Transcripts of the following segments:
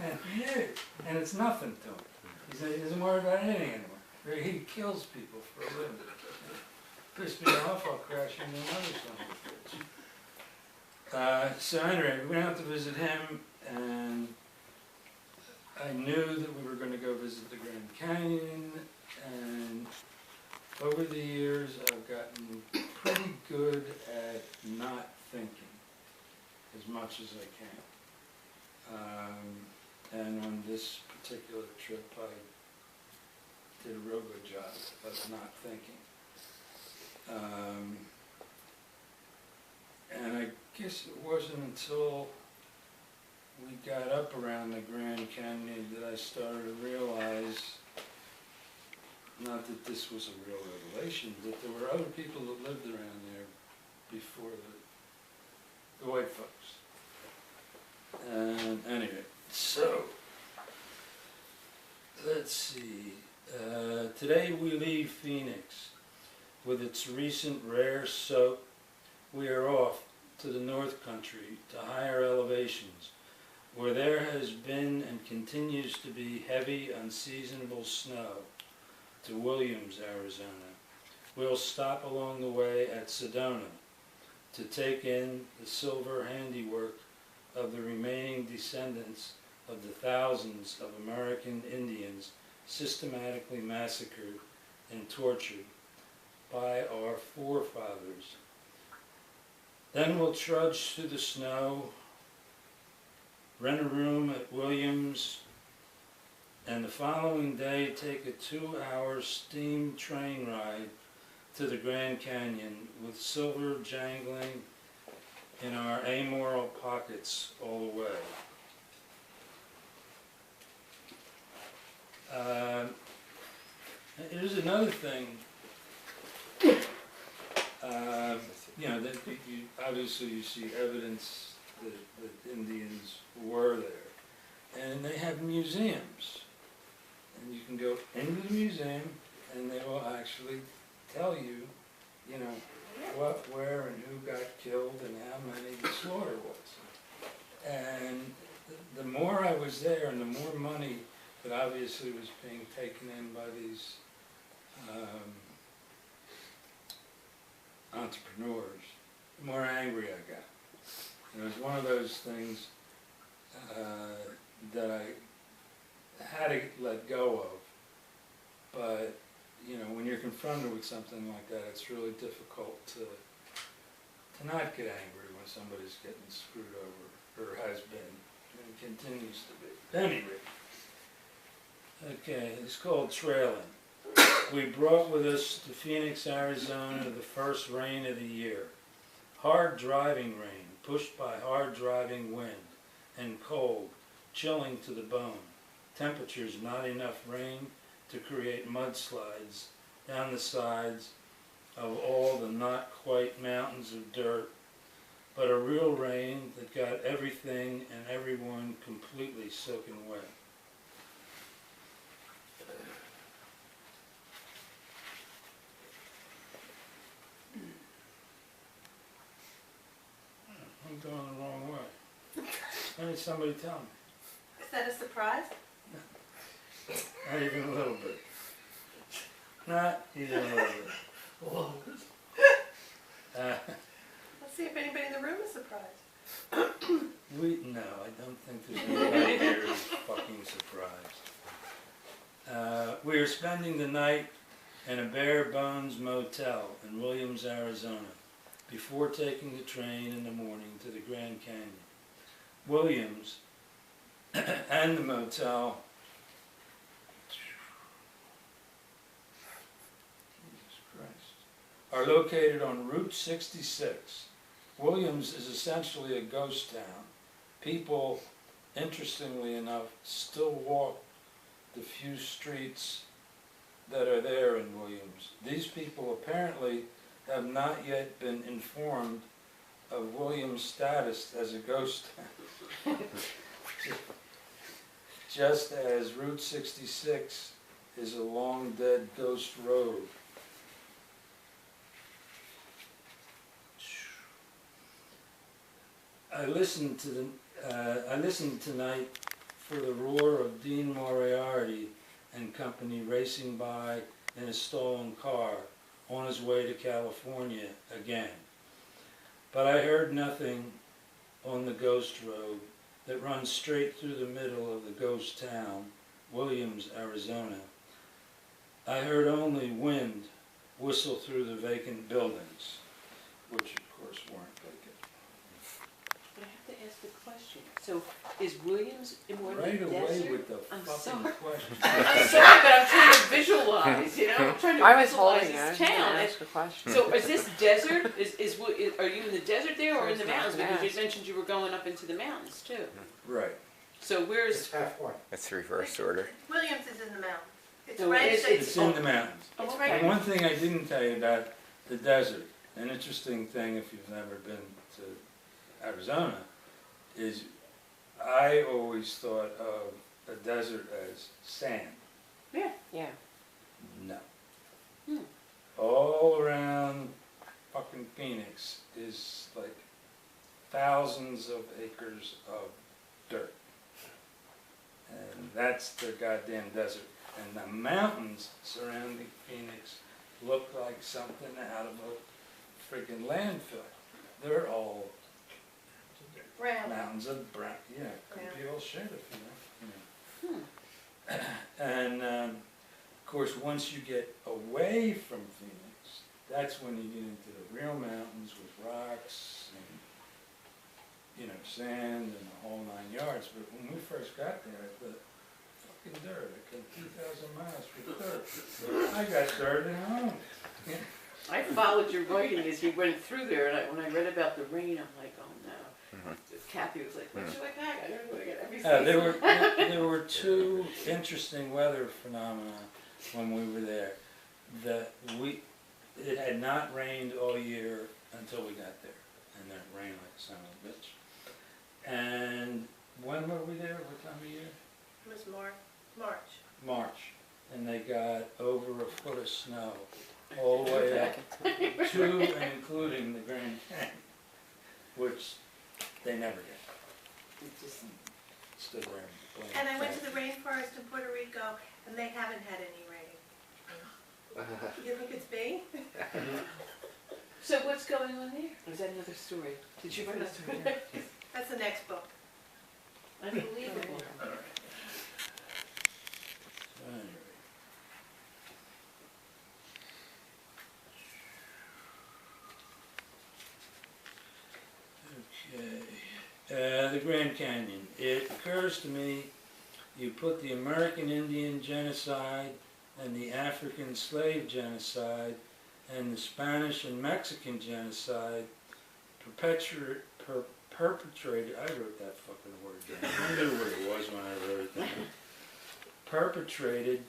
And it's nothing to him. He doesn't worry about anything anymore. He kills people for a living. Pissed me off, I'll crash into another son of a bitch. So anyway, we went out to visit him, and I knew that we were going to go visit the Grand Canyon, and over the years I've gotten pretty good at not thinking as much as I can. And on this particular trip I did a real good job of not thinking. And I guess it wasn't until we got up around the Grand Canyon that I started to realize, not that this was a real revelation, that there were other people that lived around there before the white folks. And anyway, so let's see. Today we leave Phoenix. With its recent rare soak, we are off to the North Country, to higher elevations, where there has been and continues to be heavy, unseasonable snow, to Williams, Arizona. We'll stop along the way at Sedona to take in the silver handiwork of the remaining descendants of the thousands of American Indians systematically massacred and tortured by our forefathers. Then we'll trudge through the snow, rent a room at Williams, and the following day take a 2-hour steam train ride to the Grand Canyon with silver jangling in our amoral pockets all the way. Here's another thing, that you, obviously you see evidence that Indians were there. And they have museums. And you can go into the museum and they will actually tell you, what, where, and who got killed and how many the slaughter was. And the more I was there and the more money that obviously was being taken in by these entrepreneurs, the more angry I got. And it was one of those things that I had to let go of. But, when you're confronted with something like that, it's really difficult to not get angry when somebody's getting screwed over, or has been, and continues to be. Anyway, okay, it's called trailing. We brought with us to Phoenix, Arizona, the first rain of the year. Hard driving rain, pushed by hard driving wind, and cold, chilling to the bone. Temperatures not enough rain to create mudslides down the sides of all the not quite mountains of dirt, but a real rain that got everything and everyone completely soaking wet. I'm going the wrong way. Why did somebody tell me? Is that a surprise? Not even a little bit. Not even a little bit. Let's see if anybody in the room is surprised. No, I don't think there's anybody here who's fucking surprised. We are spending the night in a bare bones motel in Williams, Arizona, before taking the train in the morning to the Grand Canyon. Williams and the motel are located on Route 66. Williams is essentially a ghost town. People, interestingly enough, still walk the few streets that are there in Williams. These people apparently have not yet been informed of Williams' status as a ghost town. Just as Route 66 is a long dead ghost road. I listened tonight for the roar of Dean Moriarty and company racing by in a stolen car on his way to California again. But I heard nothing on the ghost road that runs straight through the middle of the ghost town, Williams, Arizona. I heard only wind whistle through the vacant buildings, which of course weren't vacant. But I have to ask the question. So is Williams in more Right than away desert? with the I'm fucking sorry. question. I'm sorry, but I'm trying to visualize, I'm trying to I was visualize holding it. this I town. ask a question. So is this desert? Are you in the desert there or in the That's mountains? what I Because you asked. mentioned you were going up into the mountains too. Right. So where's, halfway. It's reverse order. Williams is in the mountains. It's No, right, It's in the mountains. It's oh, right- And one thing I didn't tell you about the desert, an interesting thing if you've never been to Arizona, is I always thought of a desert as sand. Yeah. Yeah. No. Hmm. All around fucking Phoenix is like thousands of acres of dirt. And that's the goddamn desert. And the mountains surrounding Phoenix look like something out of a freaking landfill. They're all round. mountains of brown, yeah, could be all shit if you know. Hmm. And of course, once you get away from Phoenix, that's when you get into the real mountains with rocks and, sand and the whole 9 yards. But when we first got there, I thought, fucking dirt, I came 2,000 miles for dirt. I got dirt at home. I followed your writing as you went through there, and when I read about the rain, I'm like, oh no. Kathy was like, what should I pack? I don't know, I got everything. There were two interesting weather phenomena when we were there. It had not rained all year until we got there, and then it rained like a son of a bitch. And when were we there? What time of year? It was March. March. And they got over a foot of snow all the way up to and including the Grand Canyon, which they never get. It just- Stood there and And I went to the rainforest in Puerto Rico, and they haven't had any rain. You think it's me? So what's going on there? Or is that another story? Did you write a story? That's the next book. Unbelievable. Okay. The Grand Canyon. It occurs to me you put the American Indian genocide and the African slave genocide and the Spanish and Mexican genocide perpetrated, I wrote that fucking word down. I knew what it was when I wrote it down. Perpetrated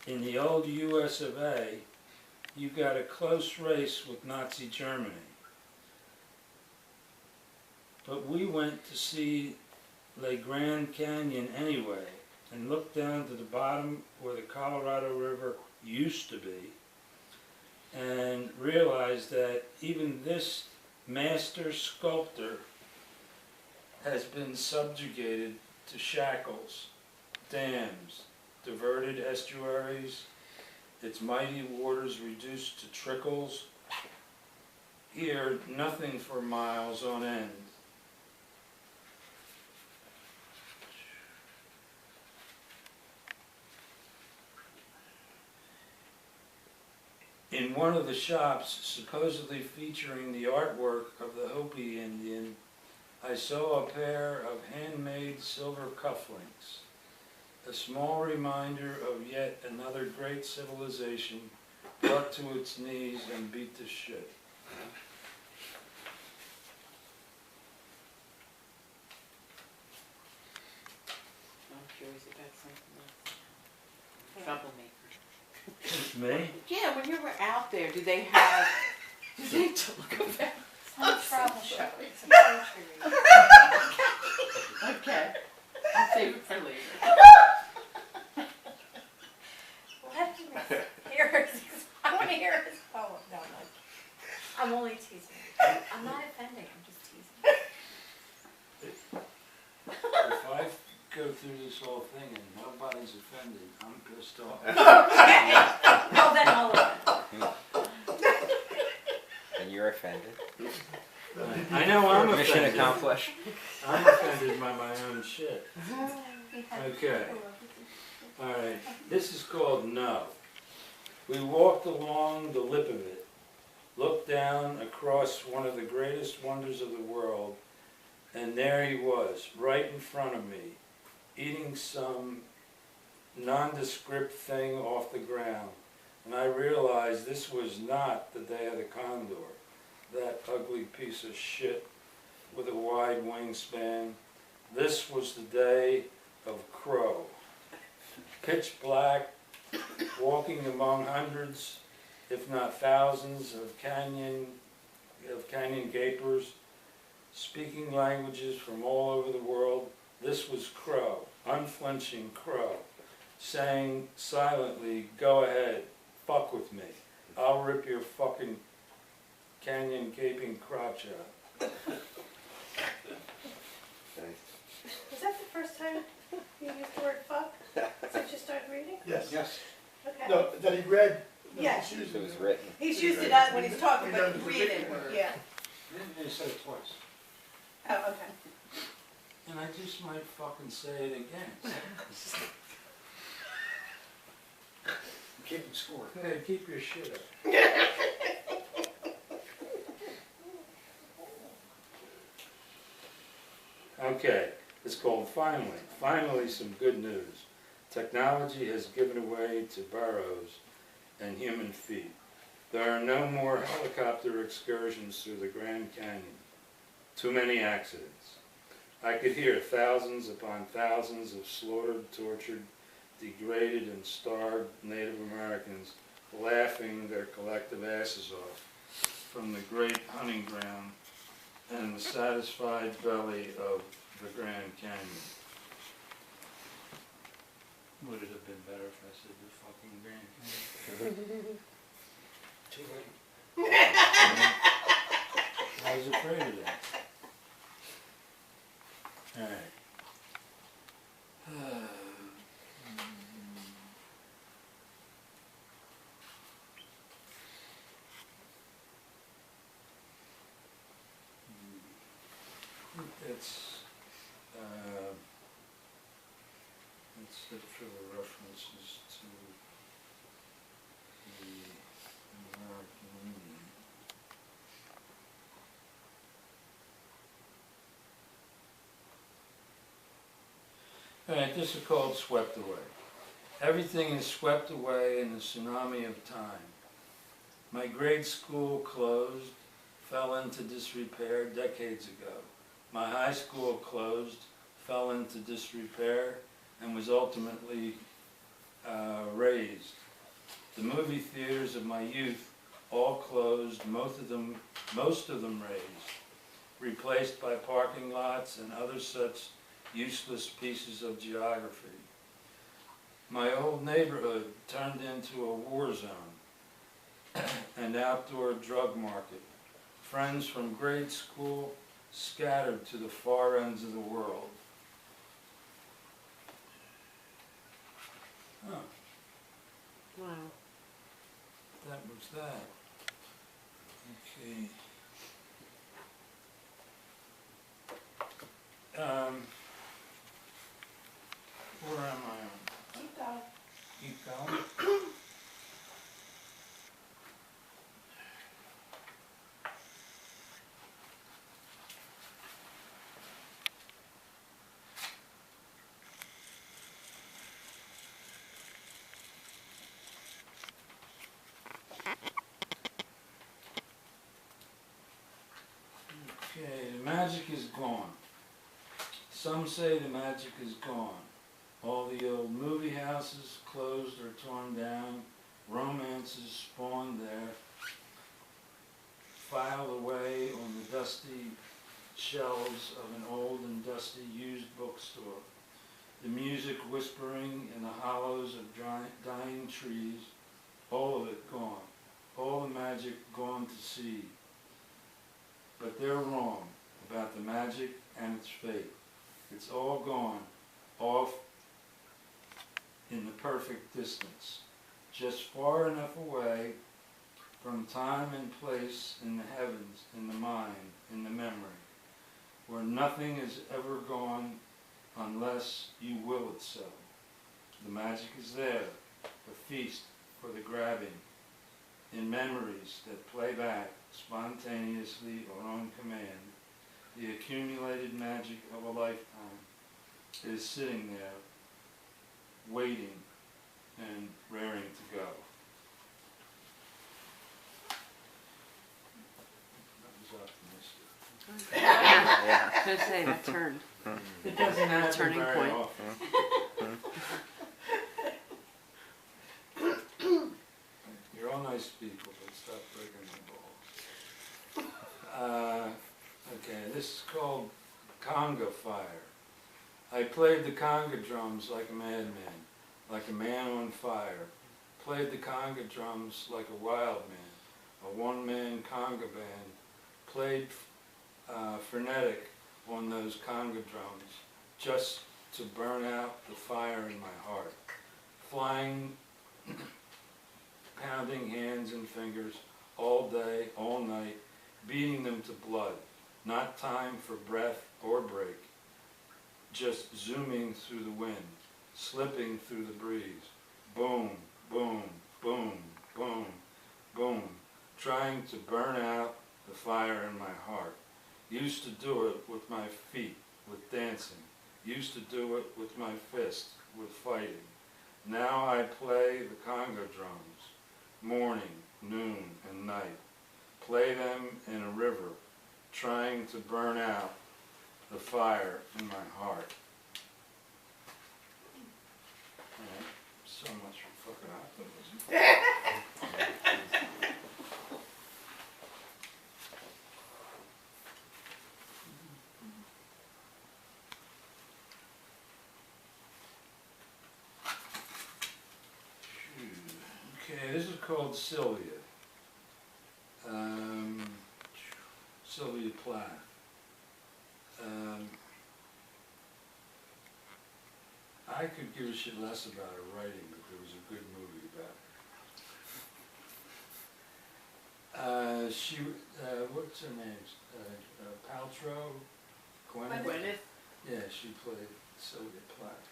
in the old US of A, you got a close race with Nazi Germany. But we went to see the Grand Canyon anyway and looked down to the bottom where the Colorado River used to be and realized that even this master sculptor has been subjugated to shackles, dams, diverted estuaries, its mighty waters reduced to trickles. Here, nothing for miles on end. In one of the shops, supposedly featuring the artwork of the Hopi Indian, I saw a pair of handmade silver cufflinks, a small reminder of yet another great civilization brought to its knees and beat to shit. I'm curious about something else. Troublemaker. Me? Yeah, when you were out there, did they talk about? Some travel show. Okay. I'll save it for later. Let me hear his, I want to hear his poem. No, I'm only teasing. I'm not offending, I'm just teasing. If I go through this whole thing and nobody's offended. I'm pissed off. Well, then all of them. And you're offended. I know I'm Mission offended. accomplished. I'm offended by my own shit. Okay. Alright, this is called No. We walked along the lip of it, looked down across one of the greatest wonders of the world, and there he was, right in front of me, eating some nondescript thing off the ground. And I realized this was not the day of the condor, that ugly piece of shit with a wide wingspan. This was the day of Crow. Pitch black, walking among hundreds, if not thousands, of canyon gapers, speaking languages from all over the world. This was Crow, unflinching Crow, saying silently, "Go ahead, fuck with me. I'll rip your fucking canyon gaping crotch out." Was that the first time you used the word fuck since you started reading? Yes. Yes. Okay. No, that he read. No, Yes. he's It using was it. written. He's used it out when he's talking, We but know the reading, particular- yeah. They said it twice. Oh, okay. And I just might fucking say it again. Keeping score. Hey, keep your shit up. Okay, it's called Finally. Finally, some good news. Technology has given way to burrows and human feet. There are no more helicopter excursions through the Grand Canyon. Too many accidents. I could hear thousands upon thousands of slaughtered, tortured, degraded, and starved Native Americans laughing their collective asses off from the great hunting ground and the satisfied belly of the Grand Canyon. Would it have been better if I said the fucking Grand Canyon? Too late. I was afraid of that. Alright. That's it for the references to the American Indian. Alright, this is called Swept Away. Everything is swept away in the tsunami of time. My grade school closed, fell into disrepair decades ago. My high school closed, fell into disrepair, and was ultimately razed. The movie theaters of my youth all closed, most of them razed, replaced by parking lots and other such useless pieces of geography. My old neighborhood turned into a war zone, an outdoor drug market. Friends from grade school scattered to the far ends of the world. Huh, Wow. that was that. Okay. Where am I on? Keep going. Keep going. Okay, the magic is gone. Some say the magic is gone. All the old movie houses closed or torn down, romances spawned there, filed away on the dusty shelves of an old and dusty used bookstore. The music whispering in the hollows of dying trees, all of it gone, all the magic gone to seed. But they're wrong about the magic and its fate. It's all gone, off in the perfect distance, just far enough away from time and place in the heavens, in the mind, in the memory, where nothing is ever gone unless you will it so. The magic is there, a feast for the grabbing, in memories that play back spontaneously or on command. The accumulated magic of a lifetime is sitting there, waiting and raring to go. That was optimistic. I was gonna say, that turned. It doesn't happen Turning very point. often. You're all nice people, but stop breaking my balls. Okay, this is called Congo Fire. I played the conga drums like a madman, like a man on fire. Played the conga drums like a wild man, a one-man conga band. Played frenetic on those conga drums, just to burn out the fire in my heart. Flying, pounding hands and fingers all day, all night, beating them to blood. Not time for breath or break. Just zooming through the wind, slipping through the breeze. Boom, boom, boom, boom, boom. Trying to burn out the fire in my heart. Used to do it with my feet, with dancing. Used to do it with my fists, with fighting. Now I play the conga drums, morning, noon, and night. Play them in a river, trying to burn out the fire in my heart. Alright, so much for fucking optimism. Okay, this is called Sylvia. Sylvia Plath. I could give a shit less about her writing, but there was a good movie about her. What's her name? Paltrow? Gwyneth? Gwyneth? Yeah, she played Sylvia Plath.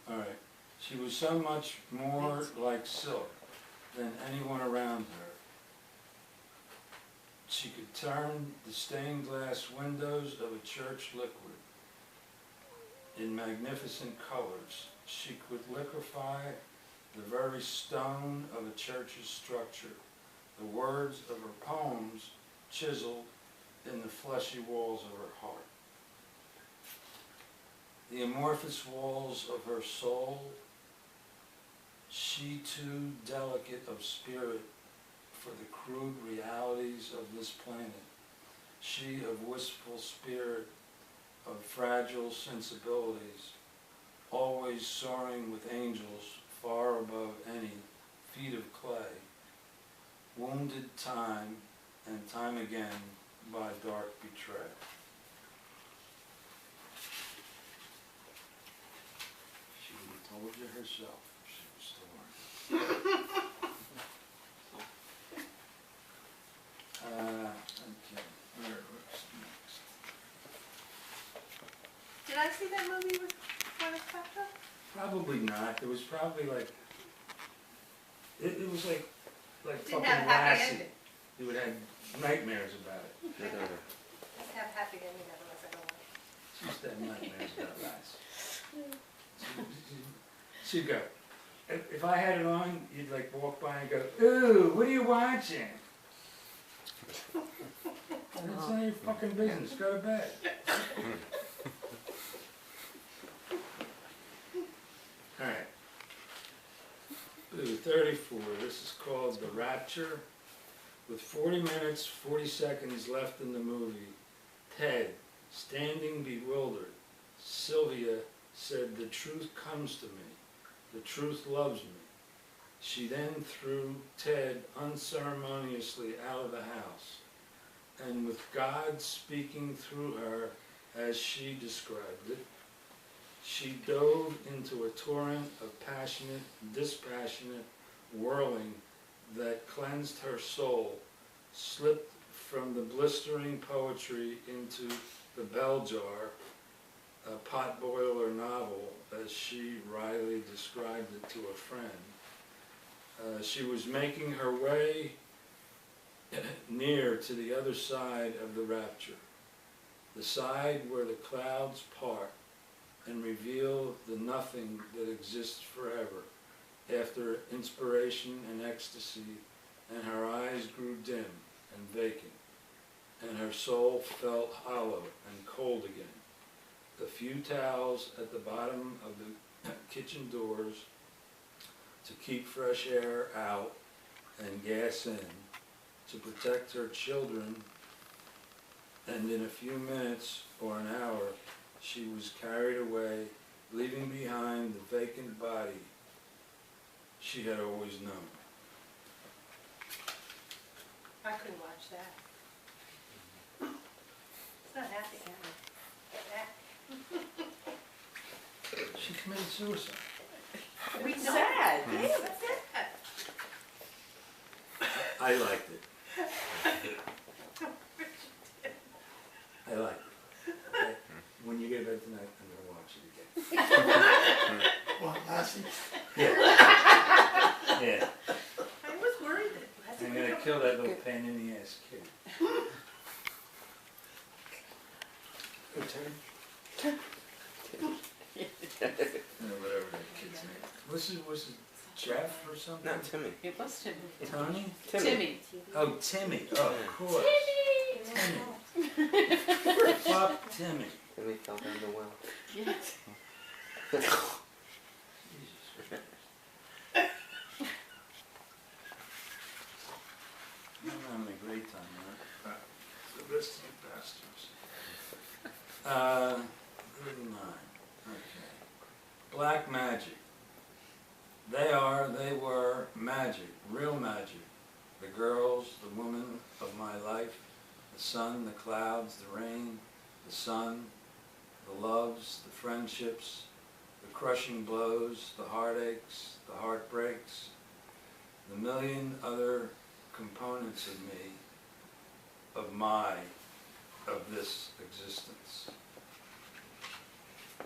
Alright. She was so much more like silk than anyone around her. She could turn the stained glass windows of a church liquid in magnificent colors. She could liquefy the very stone of a church's structure. The words of her poems chiseled in the fleshy walls of her heart. The amorphous walls of her soul, she too delicate of spirit for the crude realities of this planet. She of wistful spirit, of fragile sensibilities, always soaring with angels far above any feet of clay, wounded time and time again by dark betrayal. She would have told you herself if she was still around. Okay, what's next? Did I see that movie with Gwyneth Paltrow? Probably not. It was probably like, it was like Didn't fucking have a happy Lassie. ending. You would have nightmares about it. Let's have happy ending otherwise I don't like it. She used to have nightmares about Lassie. She'd go, if I had it on, you'd like walk by and go, ooh, what are you watching? It's none of your fucking business. Go to bed. Alright. Ooh, 34. This is called The Rapture. With 40 minutes, 40 seconds left in the movie, Ted, standing bewildered, Sylvia said, the truth comes to me. The truth loves me. She then threw Ted unceremoniously out of the house. And with God speaking through her as she described it. She dove into a torrent of passionate, dispassionate whirling that cleansed her soul, slipped from the blistering poetry into the bell jar, a potboiler novel, as she wryly described it to a friend. She was making her way near to the other side of the rapture, the side where the clouds part and reveal the nothing that exists forever, after inspiration and ecstasy, and her eyes grew dim and vacant, and her soul felt hollow and cold again. The few towels at the bottom of the kitchen doors to keep fresh air out and gas in, to protect her children, and in a few minutes or an hour, she was carried away, leaving behind the vacant body she had always known. I couldn't watch that. It's not happy, that. She committed suicide. It's sad. Yeah, that's it. I liked it. I liked it. Okay. When you get bed tonight, I'm going to watch it again. Well, Lassie, Yeah. I was worried that I'm going to kill that little pain in the ass kid. good time. Whatever that kid's name. Was it Jeff or something? No, Timmy. It was Timmy. Tony? Timmy. Oh, Timmy. Oh, of course. Timmy. Fuck Timmy. Timmy fell down the well. Yes. Jesus Christ. I'm having a great time, man. The rest of you bastards. Good night. Okay. Black magic. They were magic, real magic. The girls, the woman of my life, the sun, the clouds, the rain, the sun, the loves, the friendships, the crushing blows, the heartaches, the heartbreaks, the million other components of me, of this existence. You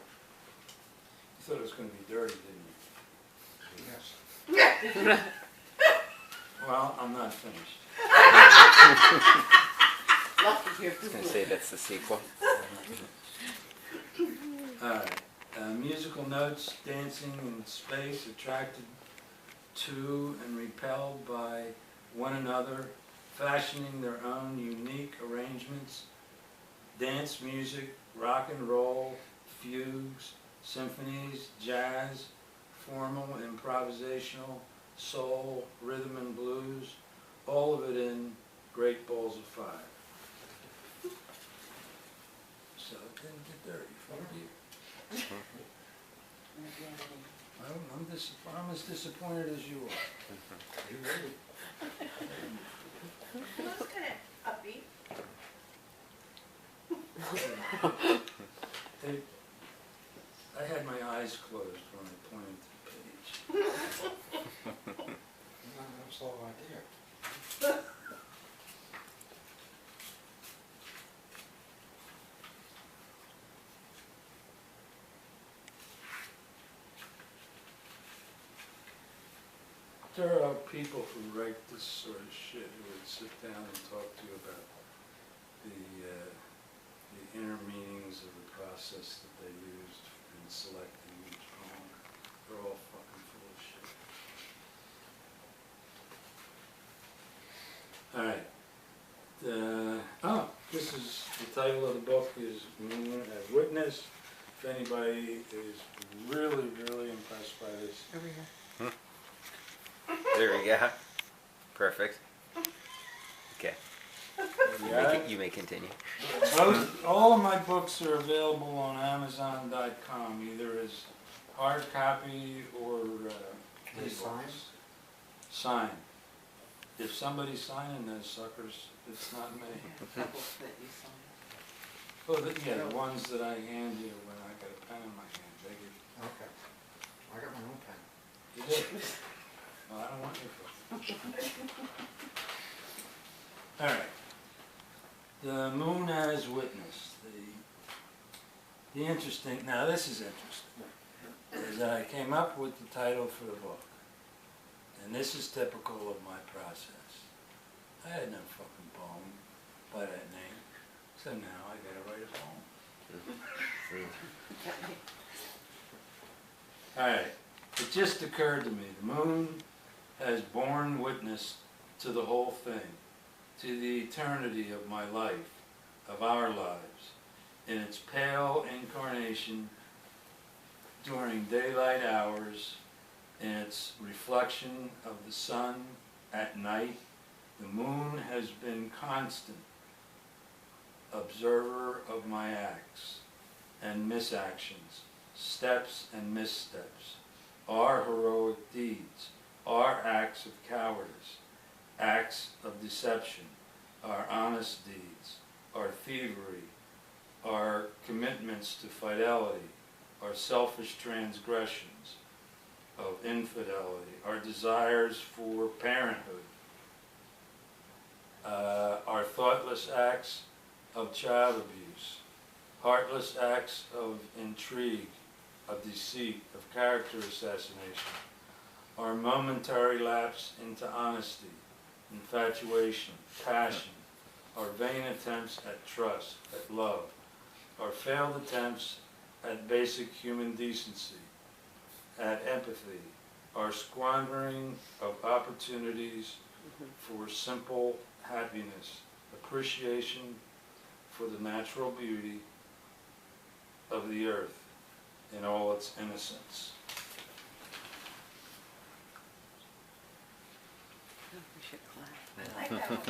thought it was going to be dirty, didn't you? Yes. Well, I'm not finished. Lucky here. I was going to say that's the sequel. Alright, musical notes, dancing in space, attracted to and repelled by one another, fashioning their own unique arrangements, dance music, rock and roll, fugues, symphonies, jazz, formal, improvisational, soul, rhythm and blues, all of it in Great Balls of Fire. So it didn't get dirty for you. I'm as disappointed as you are. You ready? It was kind of upbeat. I had my eyes closed when I pointed to the page. No, that's all right there. There are people who write this sort of shit who would sit down and talk to you about the inner meanings of the process that they used in selecting each poem. They're all fucking full of shit. Alright. This is, the title of the book is Moon as Witness. If anybody is really, really impressed by this, Here we go. There we go. Perfect. Okay. yeah. You may continue. All of my books are available on Amazon.com, either as hard copy or Can you sign? Sign. If somebody's signing those suckers, it's not me. Couple that you signed. Well, yeah, the ones that I hand you when I got a pen in my hand, they give. Okay. I got my own pen. You did? Well, I don't want your phone. All right. The moon as witness. The interesting, now this is interesting, is that I came up with the title for the book. And this is typical of my process. I had no fucking poem by that name. So now I gotta write a poem. Alright, it just occurred to me, the moon has borne witness to the whole thing, to the eternity of my life, of our lives, in its pale incarnation during daylight hours, in its reflection of the sun at night. The moon has been constant observer of my acts and misactions, steps and missteps, our heroic deeds, our acts of cowardice, acts of deception, our honest deeds, our thievery, our commitments to fidelity, our selfish transgressions of infidelity, our desires for parenthood, our thoughtless acts of child abuse, heartless acts of intrigue, of deceit, of character assassination, our momentary lapse into honesty, infatuation, passion, our vain attempts at trust, at love, our failed attempts at basic human decency, at empathy, our squandering of opportunities for simple happiness, appreciation for the natural beauty of the earth in all its innocence. We should clap. I like that one.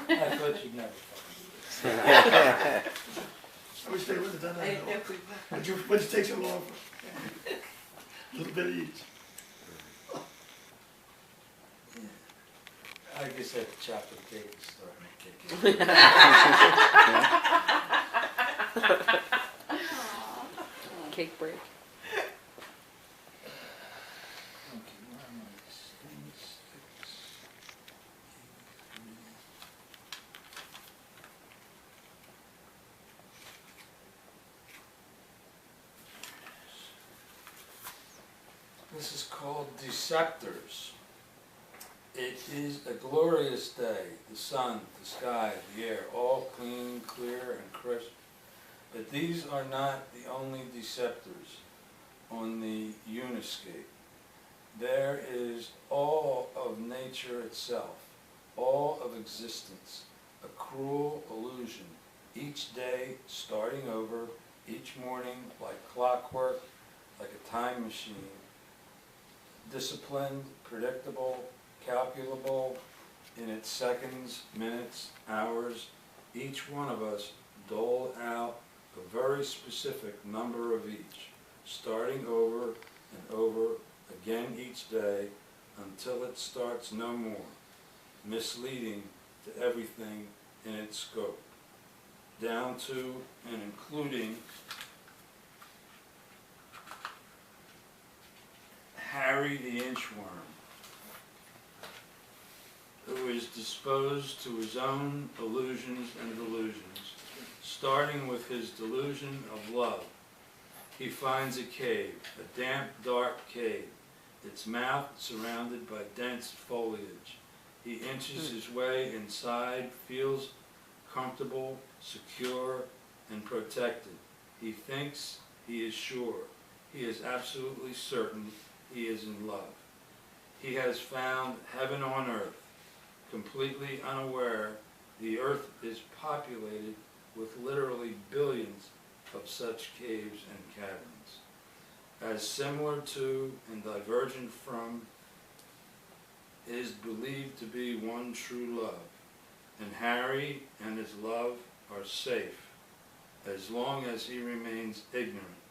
I thought you'd never fucking do this. I wish they would have done I that. didn't know if we What'd you take so long for? A little bit each. I guess that chocolate cake is starting to kick in. Cake break. Okay, where am I? 6, 83. This is called Deceptors. It is a glorious day, the sun, the sky, the air, all clean, clear, and crisp. But these are not the only deceptors on the uniscape. There is all of nature itself, all of existence, a cruel illusion, each day starting over, each morning like clockwork, like a time machine, disciplined, predictable, calculable in its seconds, minutes, hours. Each one of us dole out a very specific number of each, starting over and over again each day until it starts no more, misleading to everything in its scope, down to and including Harry the Inchworm, who is disposed to his own illusions and delusions, starting with his delusion of love. He finds a cave, a damp, dark cave, its mouth surrounded by dense foliage. He inches his way inside, feels comfortable, secure, and protected. He thinks he is sure. He is absolutely certain he is in love. He has found heaven on earth. Completely unaware, the earth is populated with literally billions of such caves and caverns. As similar to and divergent from is believed to be one true love, and Harry and his love are safe as long as he remains ignorant